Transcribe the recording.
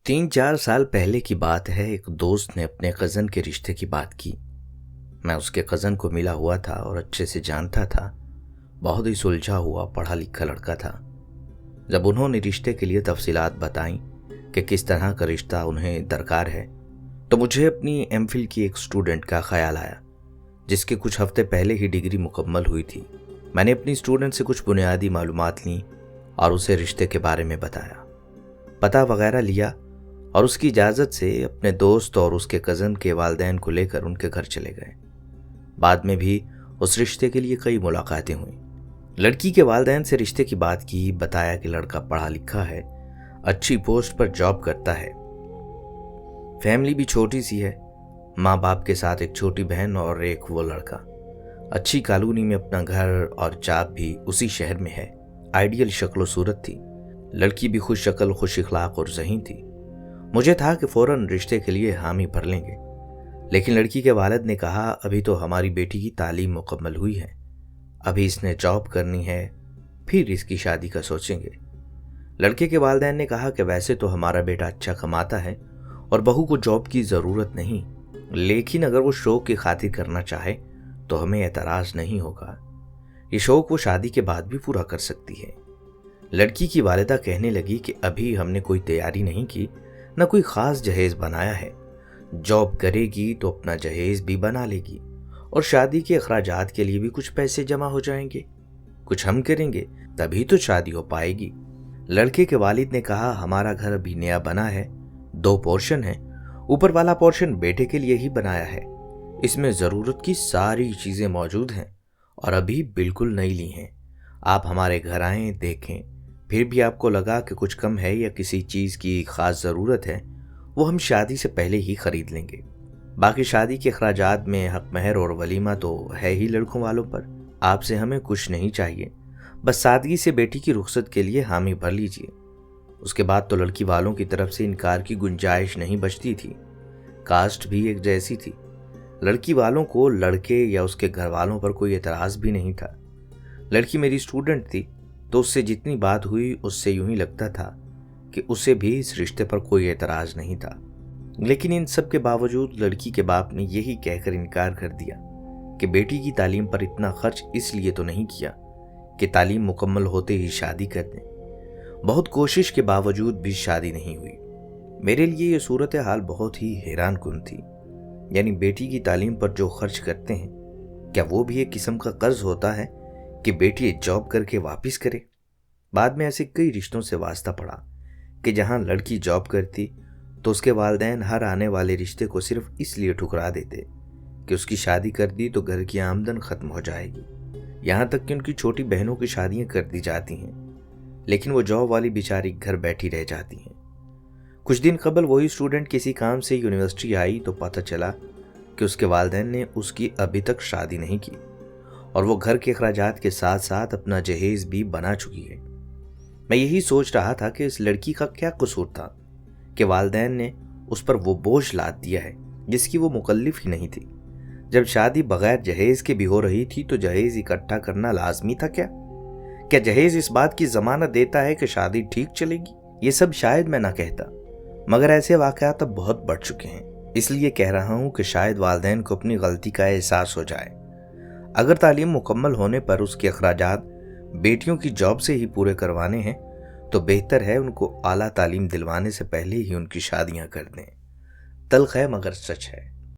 3-4 साल पहले की बात है। एक दोस्त ने अपने कज़न के रिश्ते की बात की। मैं उसके कज़न को मिला हुआ था और अच्छे से जानता था। बहुत ही सुलझा हुआ पढ़ा लिखा लड़का था। जब उन्होंने रिश्ते के लिए तफसीलात बताई कि किस तरह का रिश्ता उन्हें दरकार है, तो मुझे अपनी एमफिल की एक स्टूडेंट का ख्याल आया जिसके कुछ हफ्ते पहले ही डिग्री मुकम्मल हुई थी। मैंने अपनी स्टूडेंट से कुछ बुनियादी मालूमात लीं और उसे रिश्ते के बारे में बताया, पता वगैरह लिया और उसकी इजाज़त से अपने दोस्त और उसके कज़न के वालिदैन को लेकर उनके घर चले गए। बाद में भी उस रिश्ते के लिए कई मुलाकातें हुई। लड़की के वालिदैन से रिश्ते की बात की, बताया कि लड़का पढ़ा लिखा है, अच्छी पोस्ट पर जॉब करता है, फैमिली भी छोटी सी है, माँ बाप के साथ एक छोटी बहन और एक वो लड़का। अच्छी कॉलोनी में अपना घर और जॉब भी उसी शहर में है। आइडियल शक्ल सूरत थी। लड़की भी खुश शक्ल, खुश इखलाक और ज़हीन थी। मुझे था कि फ़ौरन रिश्ते के लिए हामी भर लेंगे, लेकिन लड़की के वालिद ने कहा, अभी तो हमारी बेटी की तालीम मुकम्मल हुई है, अभी इसने जॉब करनी है, फिर इसकी शादी का सोचेंगे। लड़के के वालिदैन ने कहा कि वैसे तो हमारा बेटा अच्छा कमाता है और बहू को जॉब की ज़रूरत नहीं, लेकिन अगर वो शौक की खातिर करना चाहे तो हमें एतराज़ नहीं होगा। ये शौक वो शादी के बाद भी पूरा कर सकती है। लड़की की वालिदा कहने लगी कि अभी हमने कोई तैयारी नहीं की, न कोई ख़ास जहेज बनाया है। जॉब करेगी तो अपना जहेज भी बना लेगी और शादी के अखराजात के लिए भी कुछ पैसे जमा हो जाएंगे। कुछ हम करेंगे तभी तो शादी हो पाएगी। लड़के के वालिद ने कहा, हमारा घर अभी नया बना है, 2 पोर्शन है। ऊपर वाला पोर्शन बेटे के लिए ही बनाया है। इसमें ज़रूरत की सारी चीज़ें मौजूद हैं और अभी बिल्कुल नई ली हैं। आप हमारे घर आएँ, देखें, फिर भी आपको लगा कि कुछ कम है या किसी चीज़ की ख़ास ज़रूरत है, वो हम शादी से पहले ही ख़रीद लेंगे। बाकी शादी के अखराजात में हक महर और वलीमा तो है ही लड़कों वालों पर। आपसे हमें कुछ नहीं चाहिए, बस सादगी से बेटी की रुखसत के लिए हामी भर लीजिए। उसके बाद तो लड़की वालों की तरफ से इनकार की गुंजाइश नहीं बचती थी। कास्ट भी एक जैसी थी। लड़की वालों को लड़के या उसके घर वालों पर कोई एतराज़ भी नहीं था। लड़की मेरी स्टूडेंट थी तो उससे जितनी बात हुई उससे यूं ही लगता था कि उसे भी इस रिश्ते पर कोई एतराज़ नहीं था। लेकिन इन सब के बावजूद लड़की के बाप ने यही कहकर इनकार कर दिया कि बेटी की तालीम पर इतना खर्च इसलिए तो नहीं किया कि तालीम मुकम्मल होते ही शादी कर दें। बहुत कोशिश के बावजूद भी शादी नहीं हुई। मेरे लिए ये सूरत हाल बहुत ही हैरान कुन थी। यानी बेटी की तालीम पर जो खर्च करते हैं, क्या वो भी एक किस्म का कर्ज होता है कि बेटी जॉब करके वापस करे? बाद में ऐसे कई रिश्तों से वास्ता पड़ा कि जहां लड़की जॉब करती तो उसके वालिदैन हर आने वाले रिश्ते को सिर्फ इसलिए ठुकरा देते कि उसकी शादी कर दी तो घर की आमदन खत्म हो जाएगी। यहाँ तक कि उनकी छोटी बहनों की शादियां कर दी जाती हैं, लेकिन वो जॉब वाली बेचारी घर बैठी रह जाती हैं। कुछ दिन कबल वही स्टूडेंट किसी काम से यूनिवर्सिटी आई तो पता चला कि उसके वालिदैन ने उसकी अभी तक शादी नहीं की और वो घर के अखराजात के साथ साथ अपना जहेज भी बना चुकी है। मैं यही सोच रहा था कि इस लड़की का क्या कसूर था कि वालिदैन ने उस पर वो बोझ लाद दिया है जिसकी वो मुकल्लिफ ही नहीं थी। जब शादी बगैर जहेज के भी हो रही थी तो जहेज इकट्ठा करना लाजमी था क्या जहेज इस बात की जमानत देता है कि शादी ठीक चलेगी? ये सब शायद मैं ना कहता, मगर ऐसे वाक़यात अब बहुत बढ़ चुके हैं। इसलिए कह रहा हूँ कि शायद वालिदैन को अपनी गलती का एहसास हो जाए। अगर तालीम मुकम्मल होने पर उसके अखराजात बेटियों की जॉब से ही पूरे करवाने हैं तो बेहतर है उनको आला तालीम दिलवाने से पहले ही उनकी शादियां कर दें। तल्ख है मगर सच है।